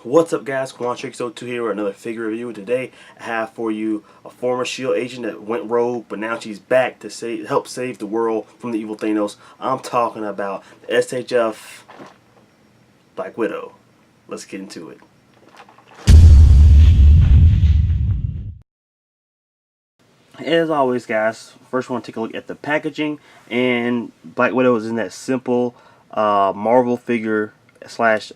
What's up, guys? Quantrix02 here with another figure review. Today I have for you a former S.H.I.E.L.D. agent that went rogue, but now she's back to help save the world from the evil Thanos. I'm talking about the SHF Black Widow. Let's get into it. As always, guys, first we want to take a look at the packaging, and Black Widow is in that simple Marvel figure slash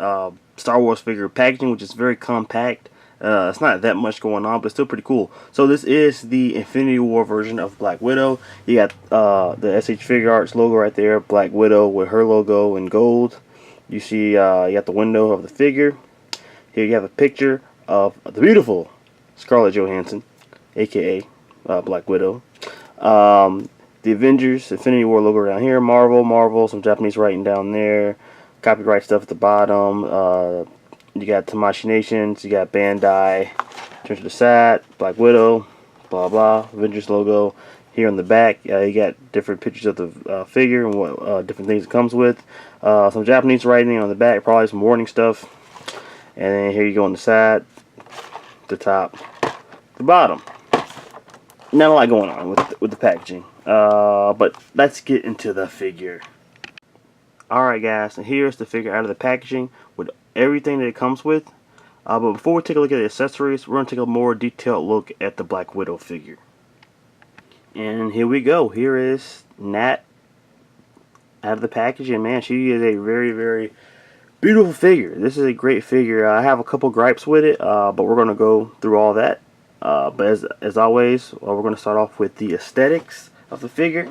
Star Wars figure packaging, which is very compact. It's not that much going on, but it's still pretty cool. So this is the Infinity War version of Black Widow. You got the SH Figuarts logo right there, Black Widow with her logo in gold. You see, you got the window of the figure. Here you have a picture of the beautiful Scarlett Johansson, aka Black Widow. The Avengers Infinity War logo around here. Marvel, some Japanese writing down there. Copyright stuff at the bottom. You got Tamashii Nations. You got Bandai. Turn to the side. Black Widow. Blah blah. Avengers logo. Here on the back, you got different pictures of the figure and what different things it comes with. Some Japanese writing on the back. Probably some warning stuff. And then here you go on the side, the top, the bottom. Not a lot going on with the packaging, but let's get into the figure. Alright, guys, and here's the figure out of the packaging with everything that it comes with. But before we take a look at the accessories, we're going to take a more detailed look at the Black Widow figure. And here we go. Here is Nat out of the packaging. Man, she is a very, very beautiful figure. This is a great figure. I have a couple gripes with it, but we're going to go through all that. But as always, we're going to start off with the aesthetics of the figure,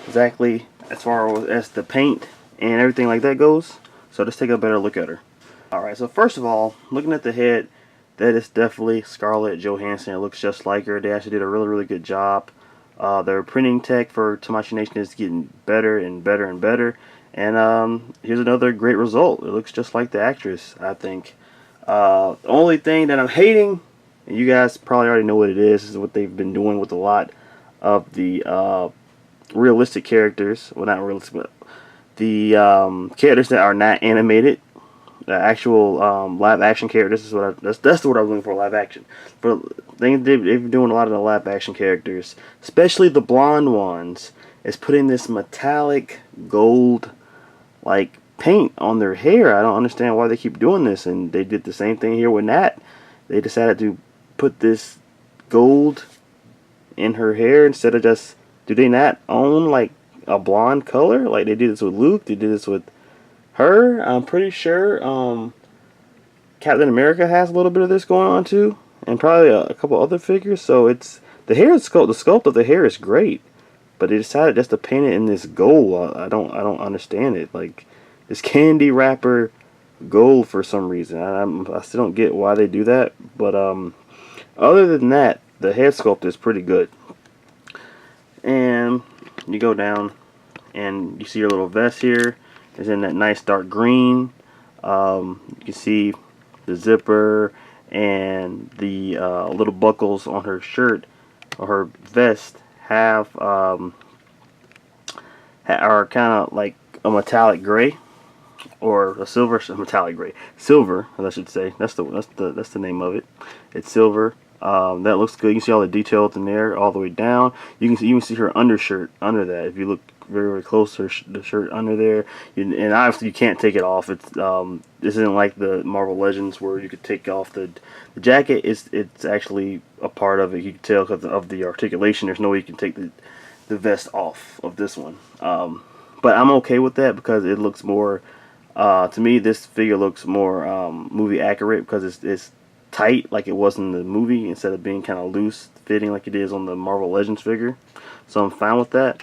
exactly as far as the paint and everything like that goes. So let's take a better look at her. Alright, so first of all, looking at the head, that is definitely Scarlett Johansson. It looks just like her. They actually did a really, really good job. Their printing tech for Tamashii Nation is getting better and better and better. And here's another great result. It looks just like the actress, I think. The only thing that I'm hating, and you guys probably already know what it is what they've been doing with a lot of the realistic characters. Well, not realistic, but the characters that are not animated. The actual live action characters. That's the word I'm looking for, live action. But they've been doing a lot of the live action characters, especially the blonde ones, is putting this metallic gold like paint on their hair. I don't understand why they keep doing this, and they did the same thing here with Nat. They decided to put this gold in her hair instead of just, do they not own like a blonde color? Like they did this with Luke, they did this with her. I'm pretty sure Captain America has a little bit of this going on too, and probably a couple other figures. So it's the hair sculpt. The sculpt of the hair is great, but they decided just to paint it in this gold. I don't understand it. Like this candy wrapper gold for some reason. I still don't get why they do that. But other than that, the head sculpt is pretty good. And you go down, and you see your little vest here. It's in that nice dark green. You can see the zipper and the little buckles on her shirt or her vest are kind of like a metallic gray or a silver, metallic gray, silver, I should say. That's the name of it. It's silver. That looks good. You can see all the details in there all the way down. You can even see her undershirt under that. If you look very, very close to the shirt under there, and obviously you can't take it off. It's this isn't like the Marvel Legends where you could take off the jacket. It's actually a part of it. You can tell because of the articulation. There's no way you can take the vest off of this one. But I'm okay with that because it looks more. To me, this figure looks more movie accurate because it's tight like it was in the movie instead of being kind of loose fitting like it is on the Marvel Legends figure. So I'm fine with that.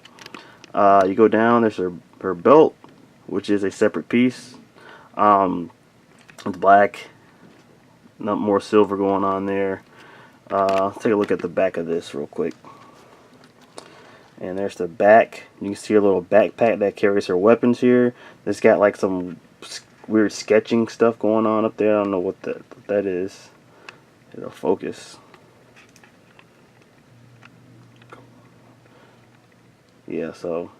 You go down, there's her belt, which is a separate piece. It's black, not more silver going on there. Let's take a look at the back of this real quick. And there's the back. You can see a little backpack that carries her weapons here. It's got like some weird sketching stuff going on up there. I don't know what that is. It'll focus. Yeah, so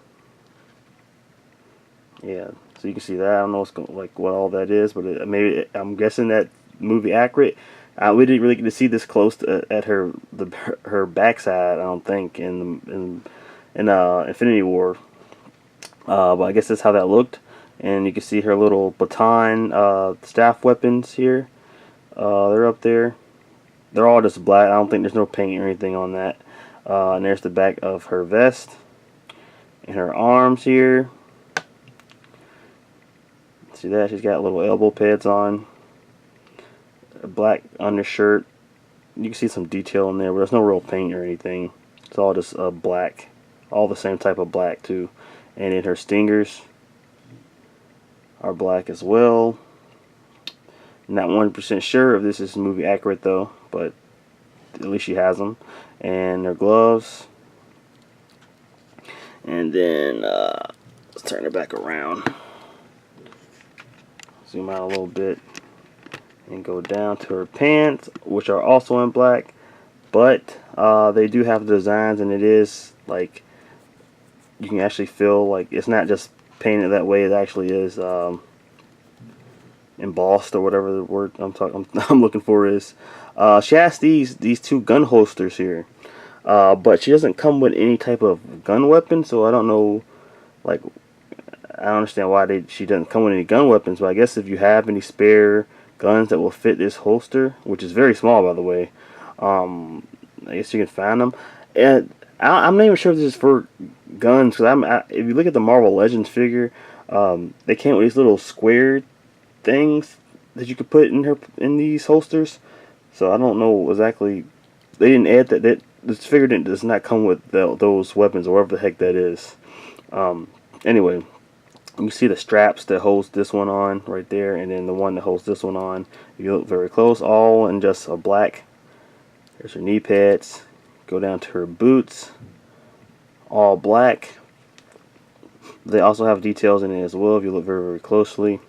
yeah, so you can see that. I don't know what all that is, but maybe I'm guessing that movie accurate. We didn't really get to see this close to, at her backside. I don't think in Infinity War. But I guess that's how that looked. And you can see her little baton staff weapons here. They're up there. They're all just black. I don't think there's no paint or anything on that. And there's the back of her vest and her arms here. See that? She's got little elbow pads on. A black undershirt. You can see some detail in there, but there's no real paint or anything. It's all just black. All the same type of black too. And then her stingers are black as well. Not 100% sure if this is movie accurate though, but at least she has them. And her gloves. And then let's turn her back around. Zoom out a little bit and go down to her pants, which are also in black, but they do have designs, and it is like you can actually feel like it's not just painted that way. It actually is embossed, or whatever the word I'm looking for is. She has these two gun holsters here, but she doesn't come with any type of gun weapon, so I don't know, like, I don't understand why she doesn't come with any gun weapons. But I guess if you have any spare guns that will fit this holster, which is very small by the way, I guess you can find them. And I'm not even sure if this is for guns, because if you look at the Marvel Legends figure, they came with these little square things that you could put in these holsters. So I don't know exactly. They didn't add that. This figure does not come with those weapons, or whatever the heck that is. Anyway, you see the straps that holds this one on right there, and then the one that holds this one on. If you look very close, all in just a black. There's her knee pads. Go down to her boots, all black. They also have details in it as well if you look very, very closely.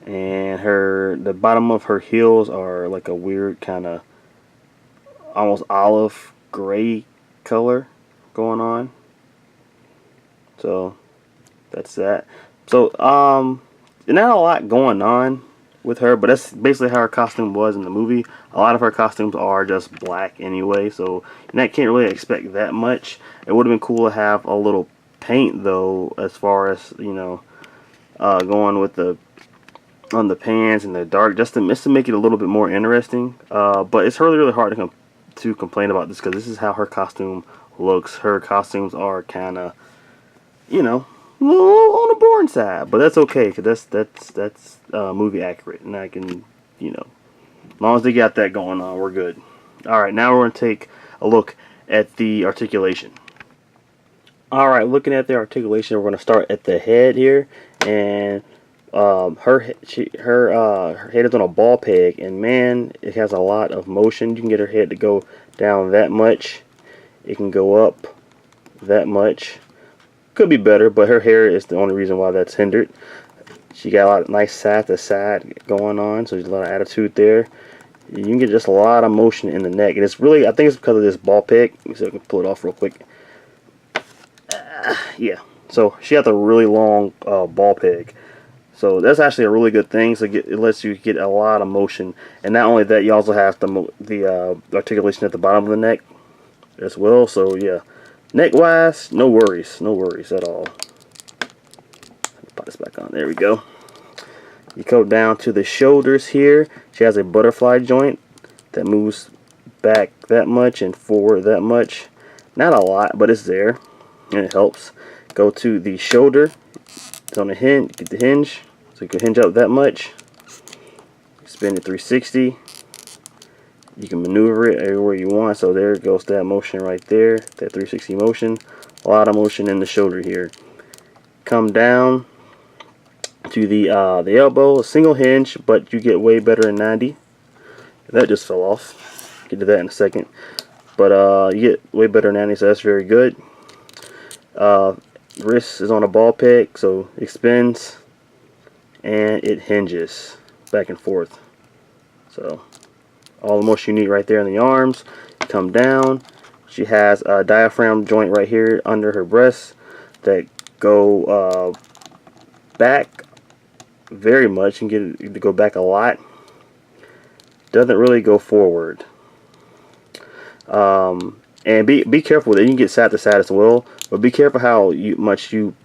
And the bottom of her heels are like a weird kind of almost olive gray color going on. So that's that. So not a lot going on with her, but that's basically how her costume was in the movie. A lot of her costumes are just black anyway, so you can't really expect that much. It would have been cool to have a little paint though, as far as, you know, going with on the pants and the dark, just to make it a little bit more interesting. But it's really hard to complain about this, because this is how her costume looks. Her costumes are kind of, you know, a little on the boring side, but that's okay, because that's movie accurate, and I can, you know, as long as they got that going on, we're good. Alright, now we're going to take a look at the articulation. Alright, looking at the articulation, we're going to start at the head here, and her head is on a ball peg, and man, it has a lot of motion. You can get her head to go down that much. It can go up that much. Could be better, but her hair is the only reason why that's hindered. She got a lot of nice side to side going on, so there's a lot of attitude there. You can get just a lot of motion in the neck, and it's really, I think it's because of this ball peg. Let me see if I can pull it off real quick. Yeah, so she has a really long ball peg. So that's actually a really good thing. So it lets you get a lot of motion, and not only that, you also have the articulation at the bottom of the neck as well. So yeah, neck wise, no worries at all. Put this back on. There we go. You go down to the shoulders here. She has a butterfly joint that moves back that much and forward that much. Not a lot, but it's there, and it helps. Go to the shoulder. It's on the hinge. Get the hinge, so you can hinge up that much. Spin it 360. You can maneuver it everywhere you want. So there goes that motion right there. That 360 motion. A lot of motion in the shoulder here. Come down to the elbow. A single hinge, but you get way better in 90. That just fell off. Get to that in a second. But you get way better in 90, so that's very good. Wrist is on a ball peg, so it spins and it hinges back and forth. So all the motion you need right there in the arms. Come down. She has a diaphragm joint right here under her breasts that go back very much. You can get it to go back a lot. doesn't really go forward. And be careful with it. You can get side to side as well, but be careful how much you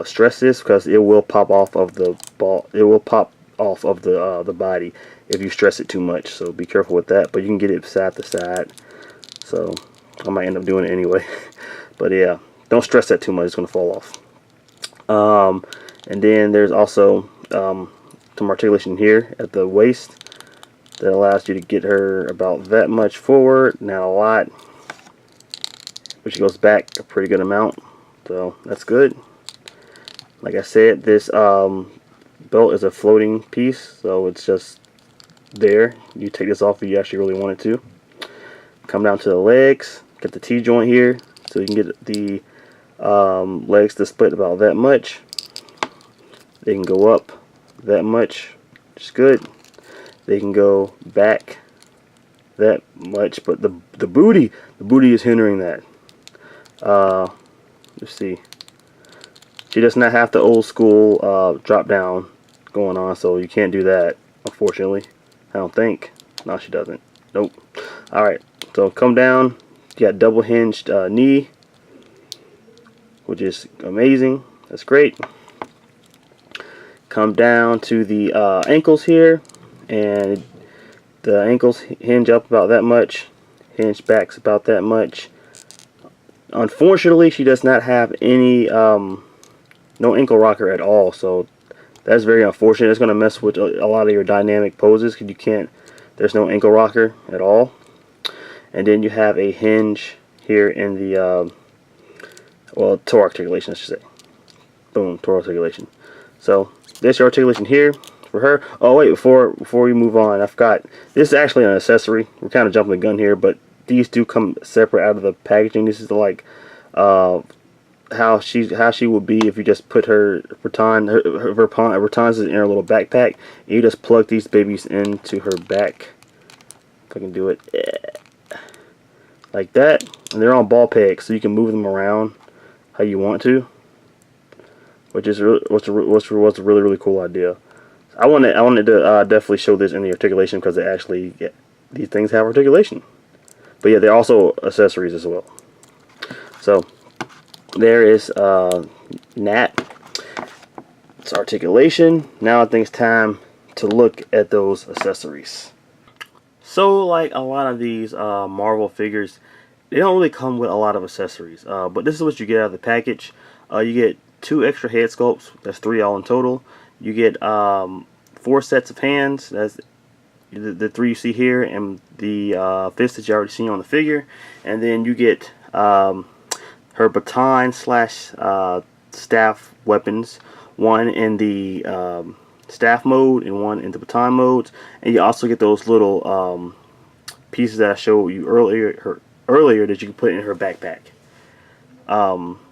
stress this, because it will pop off of the ball. It will pop off of the body if you stress it too much. So be careful with that. But you can get it side to side. So I might end up doing it anyway. But yeah, don't stress that too much. It's gonna fall off. And then there's also some articulation here at the waist that allows you to get her about that much forward, not a lot, but she goes back a pretty good amount, so that's good. Like I said, this belt is a floating piece, so it's just there. You take this off if you actually really wanted to. Come down to the legs, get the T-joint here, so you can get the legs to split about that much. They can go up that much, which is good. They can go back that much, but the booty is hindering that. Let's see. She does not have the old school drop down going on, so you can't do that, unfortunately. I don't think. No, she doesn't. Nope. Alright, so come down. You got double hinged knee, which is amazing. That's great. Come down to the ankles here, and the ankles hinge up about that much, hinge backs about that much. Unfortunately, she does not have any no ankle rocker at all, so that's very unfortunate. It's going to mess with a lot of your dynamic poses, because you can't, there's no ankle rocker at all. And then you have a hinge here in the well, toe articulation, I should say. Boom, toe articulation. So there's your articulation here for her. Oh wait, before we move on, I forgot. This is actually an accessory. We're kind of jumping the gun here, but these do come separate out of the packaging. This is like how she would be if you just put her baton. Her batons is in her little backpack. And you just plug these babies into her back. If I can do it, like that. And they're on ball pegs, so you can move them around how you want to, which is what's a really cool idea. I wanted to definitely show this in the articulation, because they actually these things have articulation. But yeah, they're also accessories as well. So there is Nat. It's articulation. Now I think it's time to look at those accessories. So like a lot of these Marvel figures, they don't really come with a lot of accessories. But this is what you get out of the package. You get 2 extra head sculpts. That's 3 all in total. You get 4 sets of hands. That's the 3 you see here, and the fist that you already seen on the figure. And then you get her baton slash staff weapons, one in the staff mode and one in the baton modes. And you also get those little pieces that I showed you earlier that you can put in her backpack.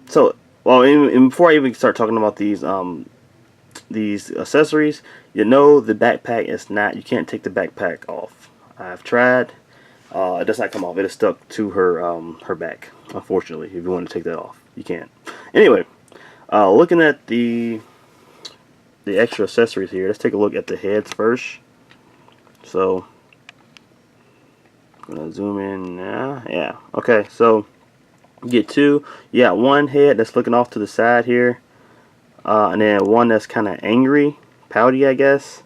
So, well, and before I even start talking about these accessories, you know the backpack is not, you can't take the backpack off. I've tried. It does not come off. It is stuck to her back, unfortunately. If you want to take that off, you can't. Anyway, looking at the extra accessories here, let's take a look at the heads first. So I'm gonna zoom in now. Yeah, okay, so you get 2. You got 1 head that's looking off to the side here, and then 1 that's kind of angry, pouty, I guess.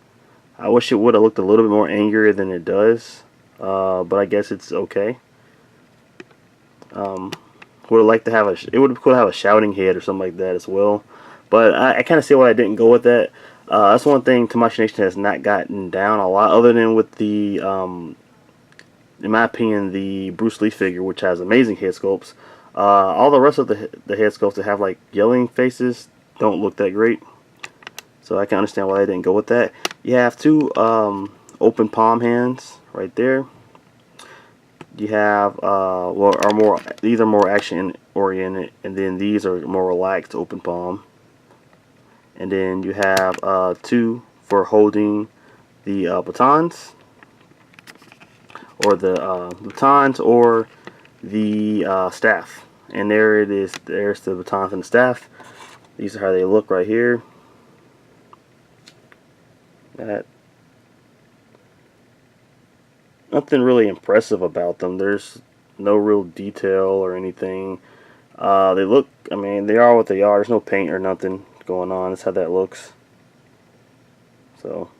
I wish it would have looked a little bit more angrier than it does, but I guess it's okay. Would have liked to have it would have cool to have a shouting head or something like that as well, but I kind of see why I didn't go with that. That's one thing Tamashii Nation has not gotten down a lot, other than with the in my opinion, the Bruce Lee figure, which has amazing head sculpts. All the rest of the head sculpts that have like yelling faces don't look that great, so I can understand why they didn't go with that. You have 2 open palm hands right there. You have these are more action oriented, and then these are more relaxed open palm. And then you have 2 for holding the batons, or the staff. And there it is. There's the batons and the staff. These are how they look right here. That. nothing really impressive about them. There's no real detail or anything. They look, I mean, they are what they are. There's no paint or nothing going on. That's how that looks. So,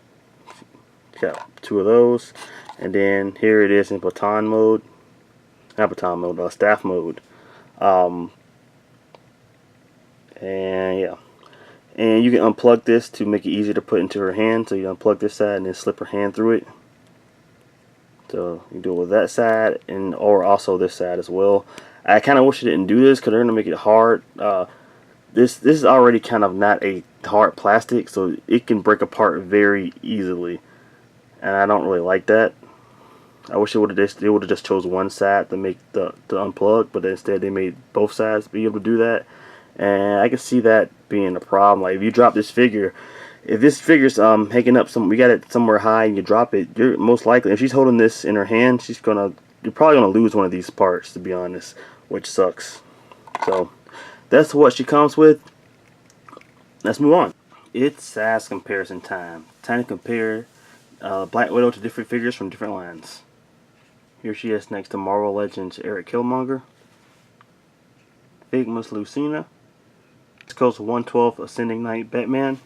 got two of those. And then here it is in baton mode. Not baton mode, staff mode. Um, and yeah. And you can unplug this to make it easier to put into her hand. So you unplug this side and then slip her hand through it. So you do it with that side and or also this side as well. I kind of wish I didn't do this because they're gonna make it hard. This is already kind of not a hard plastic, so it can break apart very easily, and I don't really like that. I wish they would have just chose one side to make the unplug, but instead they made both sides be able to do that, and I can see that being a problem. Like if you drop this figure, if this figure's hanging up we got it somewhere high and you drop it, you're most likely, if she's holding this in her hand, you're probably gonna lose one of these parts, to be honest, which sucks. So that's what she comes with. Let's move on. It's size comparison time. Time to compare Black Widow to different figures from different lines. Here she is next to Marvel Legends Eric Killmonger, Figma's Lucina, East Coast 112 Ascending Knight Batman,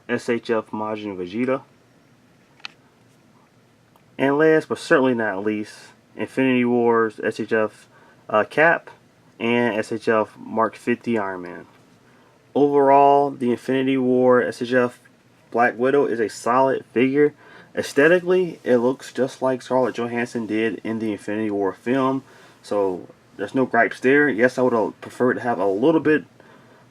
SHF Majin Vegeta, and last but certainly not least, Infinity War's SHF Cap and SHF Mark 50 Iron Man. Overall, the Infinity War SHF Black Widow is a solid figure. Aesthetically, it looks just like Scarlett Johansson did in the Infinity War film, so there's no gripes there. Yes, I would have preferred to have a little bit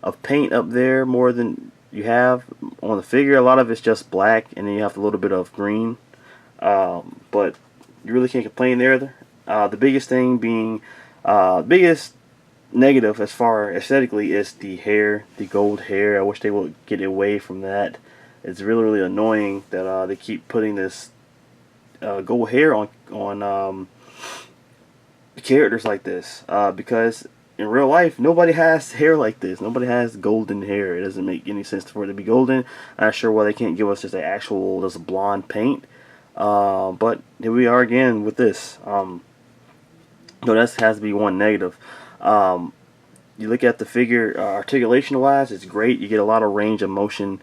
of paint up there more than you have on the figure. A lot of it's just black, and then you have a little bit of green, but you really can't complain there. The biggest thing being, biggest negative as far aesthetically is the hair, the gold hair. I wish they would get away from that. It's really annoying that they keep putting this gold hair on characters like this, because in real life nobody has hair like this. Nobody has golden hair. It doesn't make any sense for it to be golden. I'm not sure why they can't give us just an actual just blonde paint, but here we are again with this. So that has to be one negative. You look at the figure articulation wise, it's great. You get a lot of range of motion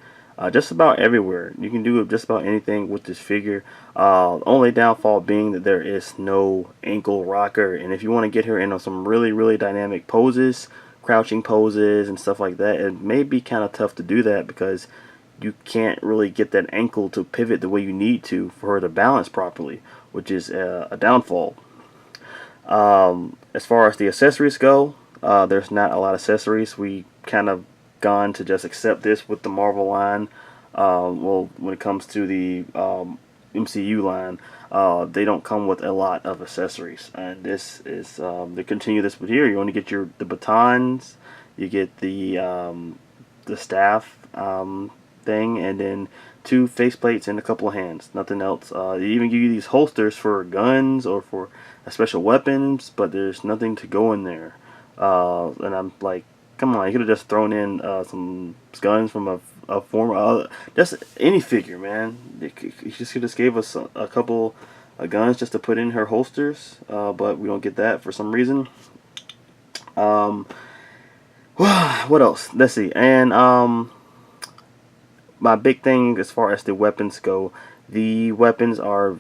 just about everywhere. You can do just about anything with this figure. Only downfall being that there is no ankle rocker, and if you want to get her into some really dynamic poses, crouching poses and stuff like that, it may be kind of tough to do that because you can't really get that ankle to pivot the way you need to for her to balance properly, which is a downfall. As far as the accessories go, there's not a lot of accessories. We kind of gone to just accept this with the Marvel line. Well, when it comes to the MCU line, they don't come with a lot of accessories, and this is they continue this with here. You only get the batons, you get the staff thing, and then 2 faceplates and a couple of hands. Nothing else. They even give you these holsters for guns or for special weapons, but there's nothing to go in there. And I'm like, come on, you could have just thrown in some guns from a former, just any figure, man. You just could have gave us a couple of guns just to put in her holsters, but we don't get that for some reason. What else? Let's see. And my big thing as far as the weapons go, the weapons are,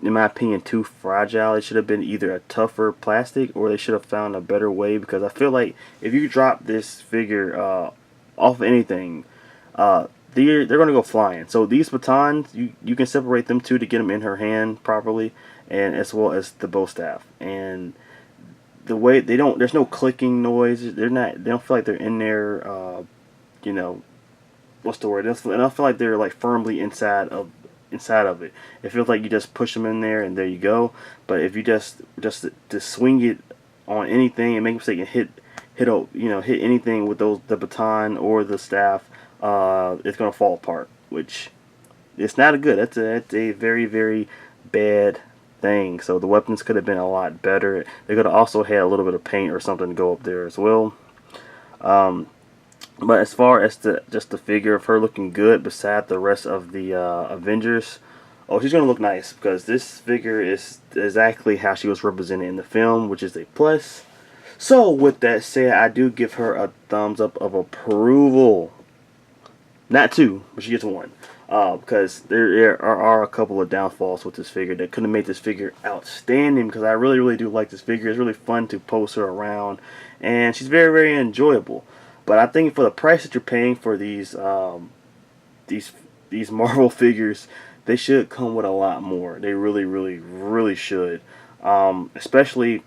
in my opinion, too fragile. It should have been either a tougher plastic or they should have found a better way, because I feel like if you drop this figure off of anything, they're going to go flying. So these batons, you can separate them too to get them in her hand properly, and as well as the bow staff. And the way there's no clicking noise. They don't feel like they're in there. You know, what's the word? I don't feel like they're like firmly inside of it. It feels like you just push them in there and there you go. But if you just to swing it on anything and make it so you can hit anything with the baton or the staff, it's gonna fall apart, which it's not good. That's a very bad thing. So the weapons could have been a lot better. They could have also had a little bit of paint or something to go up there as well. But as far as just the figure of her looking good beside the rest of the Avengers, Oh, she's gonna look nice because this figure is exactly how she was represented in the film, which is a plus. So with that said, I do give her a thumbs up of approval. Not two, but she gets one. Because there are a couple of downfalls with this figure that could have made this figure outstanding. Because I really, really do like this figure. It's really fun to pose her around, and she's very, very enjoyable. But I think for the price that you're paying for these these Marvel figures, they should come with a lot more. They really, really, really should. Especially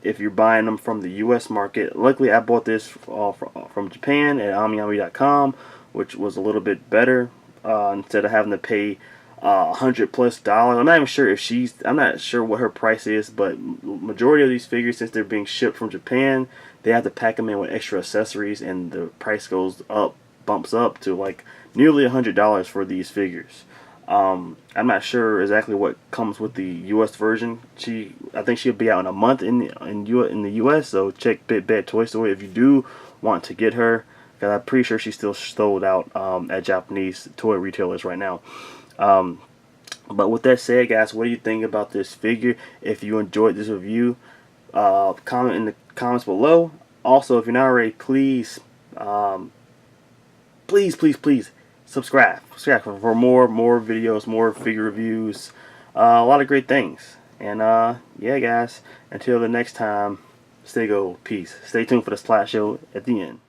if you're buying them from the U.S. market. Luckily, I bought this from Japan at AmiAmi.com, which was a little bit better. Instead of having to pay $100+. I'm not even sure if I'm not sure what her price is, but majority of these figures, since they're being shipped from Japan, they have to pack them in with extra accessories, and the price bumps up to like nearly $100 for these figures. I'm not sure exactly what comes with the U.S. version. I think she'll be out in a month in the U.S. So check Big Bad Toy Store if you do want to get her, because I'm pretty sure she's still sold out at Japanese toy retailers right now. But with that said, guys, what do you think about this figure? If you enjoyed this review, comment in the comments below. Also, if you're not already, please, please subscribe for more videos, more figure reviews, a lot of great things. And yeah, guys, until the next time, stay gold, peace. Stay tuned for the slideshow at the end.